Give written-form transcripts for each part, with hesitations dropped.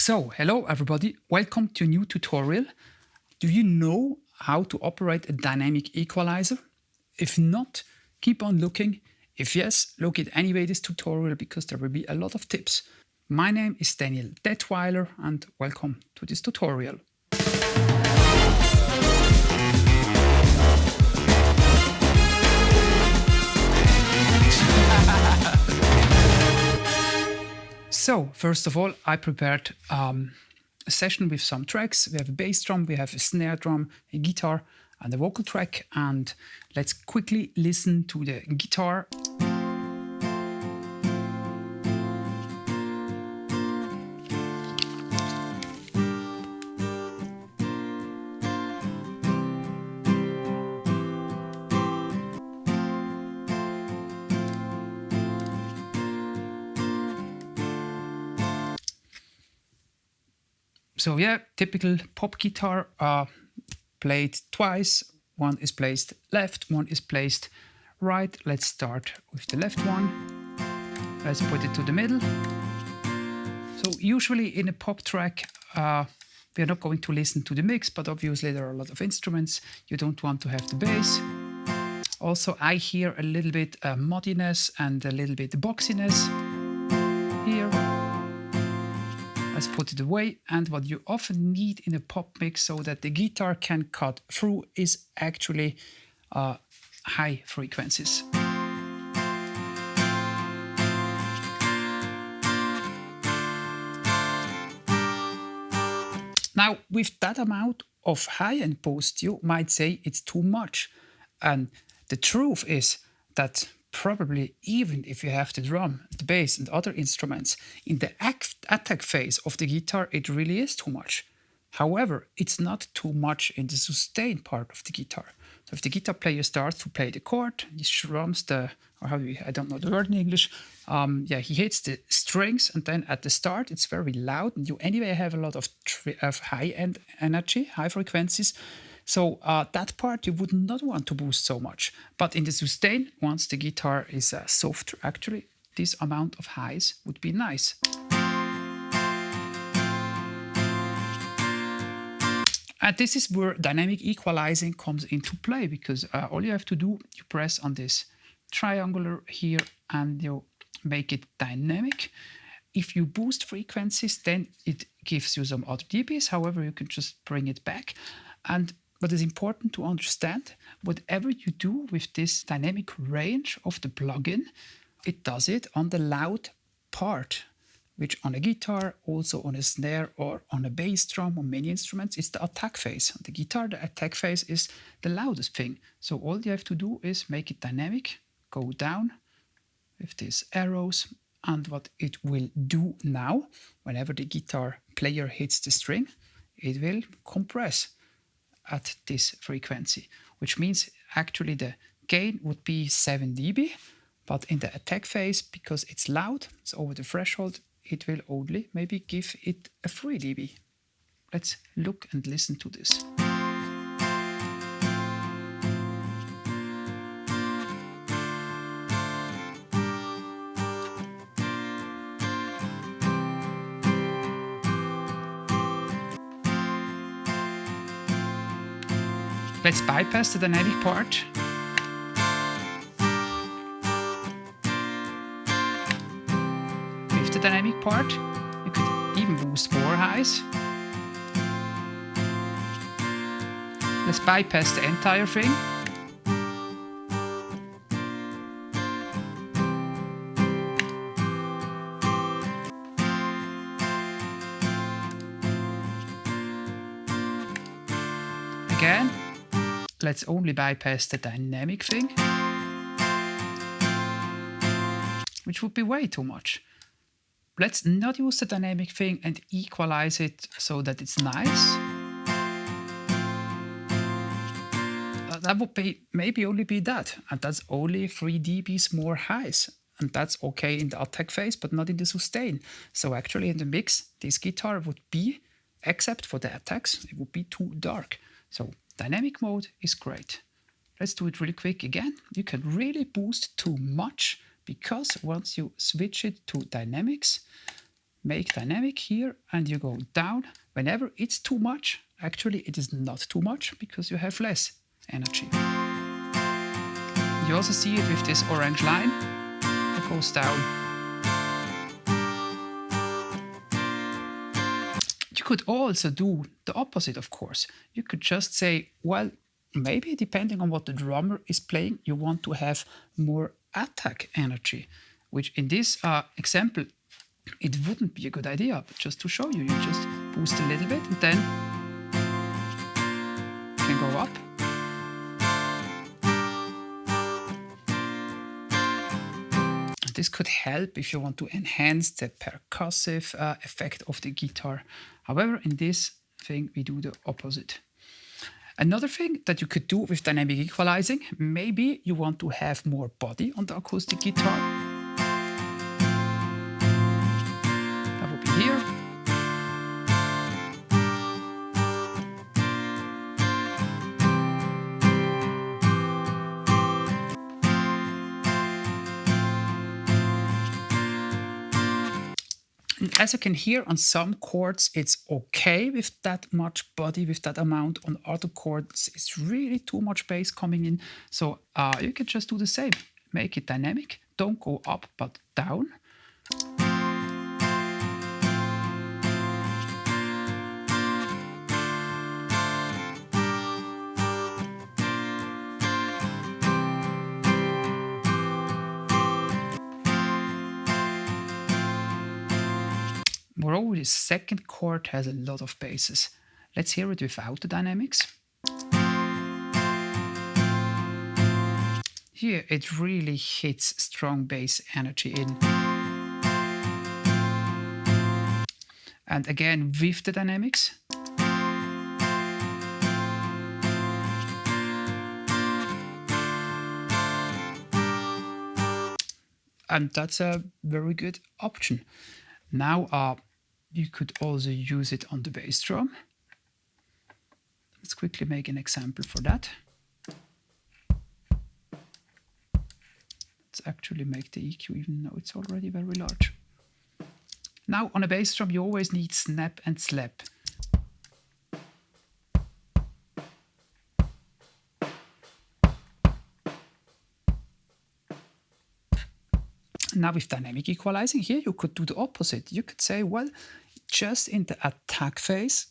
So, hello everybody, welcome to a new tutorial. Do you know how to operate a dynamic equalizer? If not, keep on looking. If yes, look at anyway this tutorial because there will be a lot of tips. My name is Daniel Detweiler and welcome to this tutorial. So, first of all, I prepared a session with some tracks. We have a bass drum, we have a snare drum, a guitar, and a vocal track. And let's quickly listen to the guitar. So yeah, typical pop guitar, played twice. One is placed left, one is placed right. Let's start with the left one. Let's put it to the middle. So usually in a pop track, we are not going to listen to the mix, but obviously there are a lot of instruments. You don't want to have the bass. Also, I hear a little bit muddiness and a little bit boxiness here. Let's put it away. And what you often need in a pop mix so that the guitar can cut through is actually high frequencies. Now, with that amount of high-end boost, you might say it's too much. And the truth is that probably even if you have the drum, the bass and other instruments, in the attack phase of the guitar, it really is too much. However, it's not too much in the sustain part of the guitar. So if the guitar player starts to play the chord, he strums the, or how do you, I don't know the word in English, he hits the strings, and then at the start it's very loud, and you anyway have a lot of high-end energy, high frequencies. So that part you would not want to boost so much. But in the sustain, once the guitar is softer, actually, this amount of highs would be nice. And this is where dynamic equalizing comes into play, because all you have to do, you press on this triangular here and you make it dynamic. If you boost frequencies, then it gives you some other dBs. However, you can just bring it back. And what is important to understand, whatever you do with this dynamic range of the plugin, it does it on the loud part, which on a guitar, also on a snare or on a bass drum, on many instruments, is the attack phase. On the guitar, the attack phase is the loudest thing. So all you have to do is make it dynamic, go down with these arrows, and what it will do now, whenever the guitar player hits the string, it will compress at this frequency, which means actually the gain would be 7 dB, but in the attack phase, because it's loud, it's over the threshold, it will only maybe give it a 3 dB. Let's look and listen to this. Let's bypass the dynamic part. With the dynamic part, you could even boost more highs. Let's bypass the entire thing. Again. Let's only bypass the dynamic thing, which would be way too much. Let's not use the dynamic thing and equalize it so that it's nice. That would be maybe only be that, and that's only 3 dBs more highs. And that's okay in the attack phase, but not in the sustain. So actually in the mix, this guitar would be, except for the attacks, it would be too dark. So dynamic mode is great. Let's do it really quick again. You can really boost too much because once you switch it to dynamics, make dynamic here, and you go down. Whenever it's too much, actually it is not too much because you have less energy. You also see it with this orange line. It goes down. You could also do the opposite, of course. You could just say, well, maybe depending on what the drummer is playing, you want to have more attack energy, which in this example, it wouldn't be a good idea, but just to show you, you just boost a little bit and then you can go up. This could help if you want to enhance the percussive effect of the guitar. However, in this thing, we do the opposite. Another thing that you could do with dynamic equalizing, maybe you want to have more body on the acoustic guitar. That would be here. As you can hear, on some chords it's okay with that much body, with that amount. On other chords it's really too much bass coming in. So you can just do the same. Make it dynamic. Don't go up but down. Moreover, the second chord has a lot of basses. Let's hear it without the dynamics. Here it really hits strong bass energy in. And again with the dynamics. And that's a very good option. Now you could also use it on the bass drum. Let's quickly make an example for that. Let's actually make the EQ even though it's already very large. Now on a bass drum you always need snap and slap. Now with dynamic equalizing here you could do the opposite. You could say, well, just in the attack phase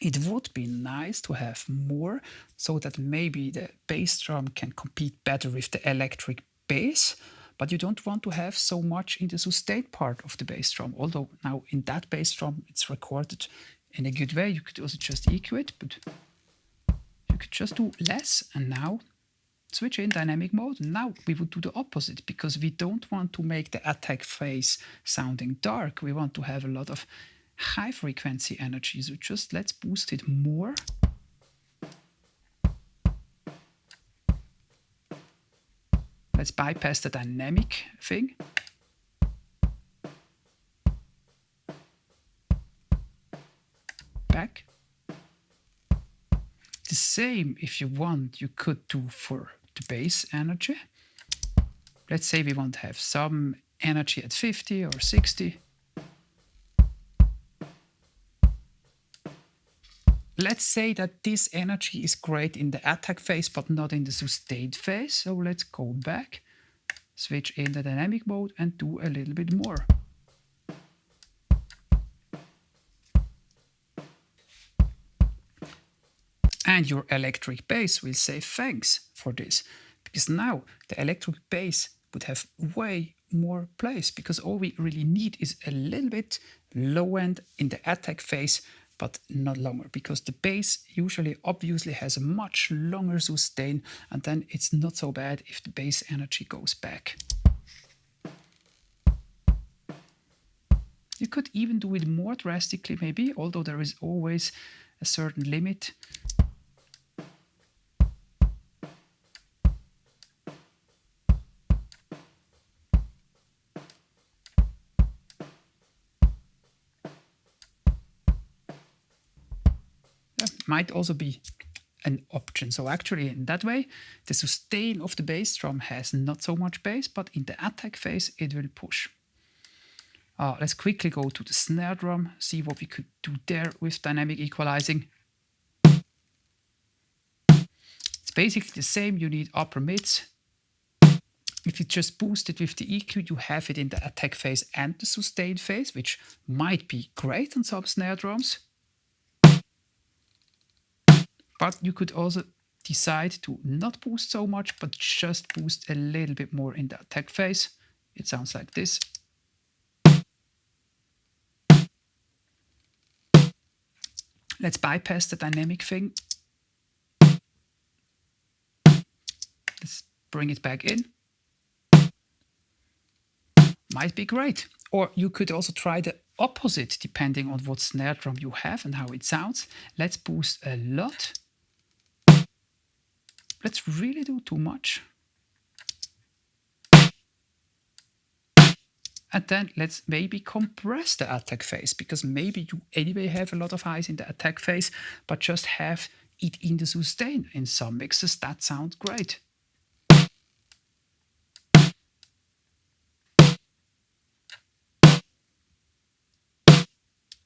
it would be nice to have more so that maybe the bass drum can compete better with the electric bass, but you don't want to have so much in the sustain part of the bass drum. Although now in that bass drum it's recorded in a good way, you could also just EQ it, but you could just do less. And now switch in dynamic mode. Now we would do the opposite because we don't want to make the attack phase sounding dark. We want to have a lot of high frequency energy. So just let's boost it more. Let's bypass the dynamic thing. Back. The same, if you want, you could do for the bass energy. Let's say we want to have some energy at 50 or 60. Let's say that this energy is great in the attack phase, but not in the sustained phase. So let's go back, switch in the dynamic mode and do a little bit more. And your electric bass will say thanks for this, because now the electric bass would have way more place, because all we really need is a little bit low end in the attack phase, but not longer, because the bass usually obviously has a much longer sustain, and then it's not so bad if the bass energy goes back. You could even do it more drastically maybe, although there is always a certain limit. Might also be an option. So actually in that way the sustain of the bass drum has not so much bass, but in the attack phase it will push. Let's quickly go to the snare drum, see what we could do there with dynamic equalizing. It's basically the same. You need upper mids. If you just boost it with the EQ, you have it in the attack phase and the sustain phase, which might be great on some snare drums. But you could also decide to not boost so much, but just boost a little bit more in the attack phase. It sounds like this. Let's bypass the dynamic thing. Let's bring it back in. Might be great. Or you could also try the opposite depending on what snare drum you have and how it sounds. Let's boost a lot. Let's really do too much. And then let's maybe compress the attack phase, because maybe you anyway have a lot of highs in the attack phase, but just have it in the sustain. In some mixes that sounds great.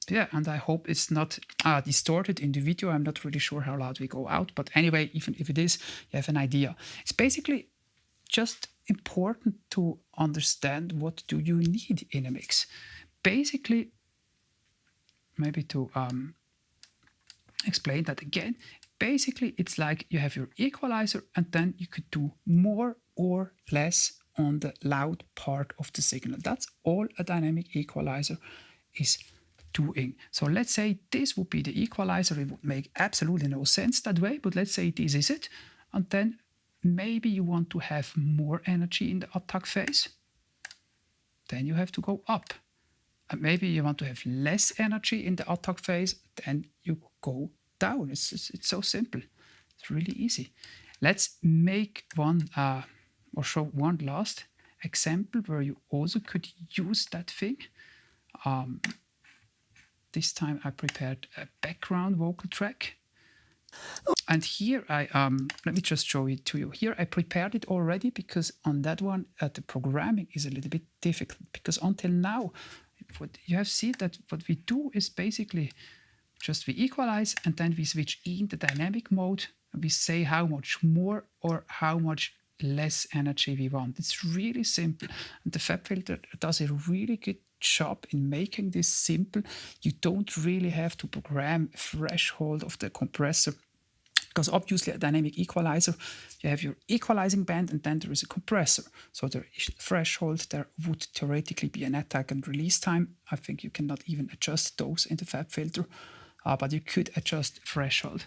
Yeah, and I hope it's not distorted in the video. I'm not really sure how loud we go out, but anyway, even if it is, you have an idea. It's basically just important to understand what do you need in a mix. Basically, maybe to explain that again, basically it's like you have your equalizer and then you could do more or less on the loud part of the signal. That's all a dynamic equalizer is doing. So let's say this would be the equalizer. It would make absolutely no sense that way, but let's say this is it. And then maybe you want to have more energy in the attack phase. Then you have to go up. And maybe you want to have less energy in the attack phase. Then you go down. It's so simple. It's really easy. Let's make one or show one last example where you also could use that thing. This time I prepared a background vocal track. And here I, let me just show it to you. Here I prepared it already because on that one, the programming is a little bit difficult. Because until now, what you have seen that what we do is basically just we equalize and then we switch in the dynamic mode. And we say how much more or how much less energy we want. It's really simple. And the FabFilter does a really good job in making this simple. You don't really have to program a threshold of the compressor, because obviously a dynamic equalizer, you have your equalizing band and then there is a compressor. So the threshold, there would theoretically be an attack and release time. I think you cannot even adjust those in the FabFilter, but you could adjust threshold.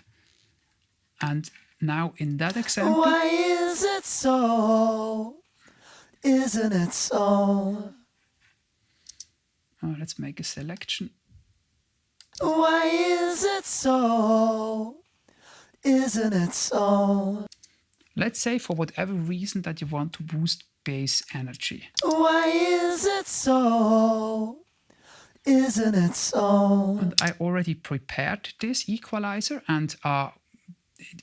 And now in that example... Why is it so? Isn't it so? Let's make a selection. Why is it so? Isn't it so? Let's say for whatever reason that you want to boost bass energy. Why is it so? Isn't it so? And I already prepared this equalizer, and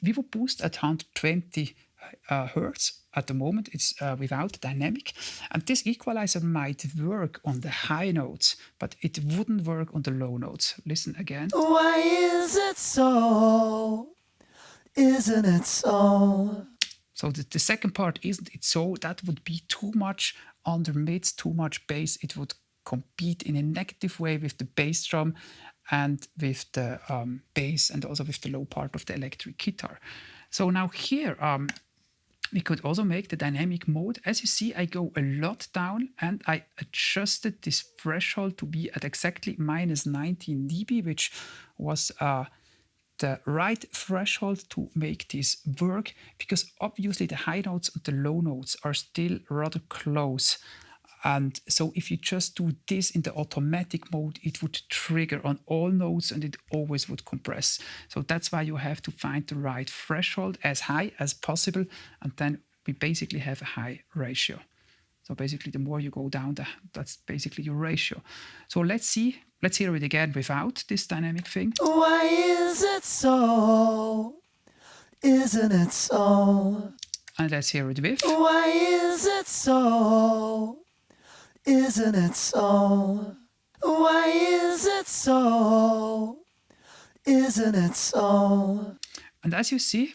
we will boost at 120 hertz. At the moment it's without dynamic, and this equalizer might work on the high notes, but it wouldn't work on the low notes. Listen again. Why is it so? Isn't it so? So the second part, isn't it so, that would be too much under mids, too much bass. It would compete in a negative way with the bass drum and with the bass and also with the low part of the electric guitar. So now here we could also make the dynamic mode. As you see, I go a lot down and I adjusted this threshold to be at exactly minus 19 dB, which was the right threshold to make this work, because obviously the high notes and the low notes are still rather close. And so if you just do this in the automatic mode, it would trigger on all notes and it always would compress. So that's why you have to find the right threshold as high as possible. And then we basically have a high ratio. So basically the more you go down, that's basically your ratio. So let's see. Let's hear it again without this dynamic thing. Why is it so? Isn't it so? And let's hear it with. Why is it so? Isn't it so? Why is it so? Isn't it so? And as you see,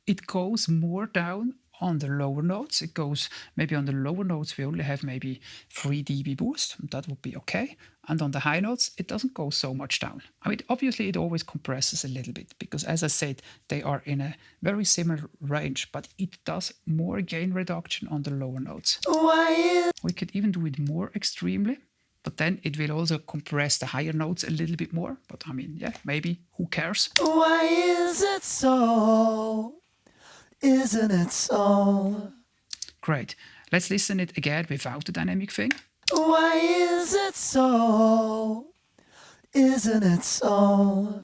it goes more down on the lower notes. It goes maybe on the lower notes, we only have maybe 3 dB boost. That would be okay. And on the high notes, it doesn't go so much down. I mean, obviously, it always compresses a little bit because, as I said, they are in a very similar range, but it does more gain reduction on the lower notes. We could even do it more extremely, but then it will also compress the higher notes a little bit more. But I mean, yeah, maybe, who cares? Why is it so? Isn't it so? Great. Let's listen it again without the dynamic thing. Why is it so? Isn't it so?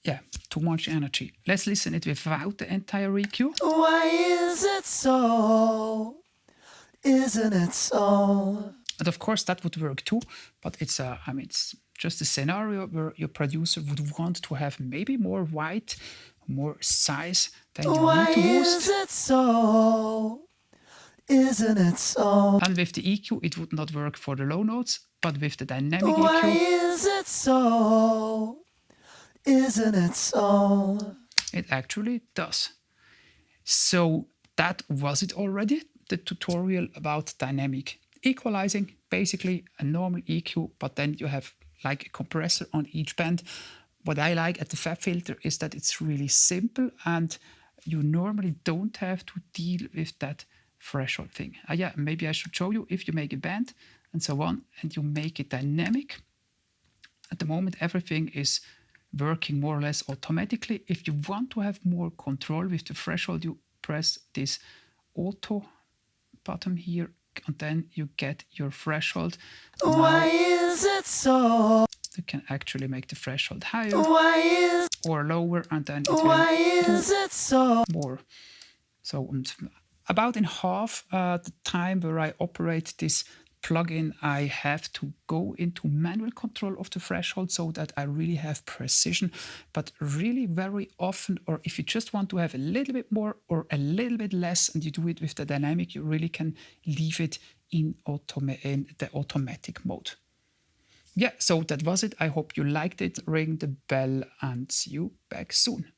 Yeah, too much energy. Let's listen it without the entire EQ. Why is it so? Isn't it so? And of course that would work too, but it's I mean, it's just a scenario where your producer would want to have maybe more white, more size than you need to boost. Why is it so? Isn't it so? And with the EQ, it would not work for the low notes, but with the dynamic Why EQ, is it so? Isn't it so? it actually does. So that was it already, the tutorial about dynamic equalizing. Basically a normal EQ, but then you have like a compressor on each band. What I like at the FabFilter is that it's really simple and you normally don't have to deal with that threshold thing. Yeah, maybe I should show you if you make a band and so on and you make it dynamic. At the moment, everything is working more or less automatically. If you want to have more control with the threshold, you press this auto button here and then you get your threshold. Why is it so? You can actually make the threshold higher or lower and then it will do more. So about in half the time where I operate this plugin, I have to go into manual control of the threshold so that I really have precision. But really very often, or if you just want to have a little bit more or a little bit less and you do it with the dynamic, you really can leave it in the automatic mode. Yeah, so that was it. I hope you liked it. Ring the bell and see you back soon.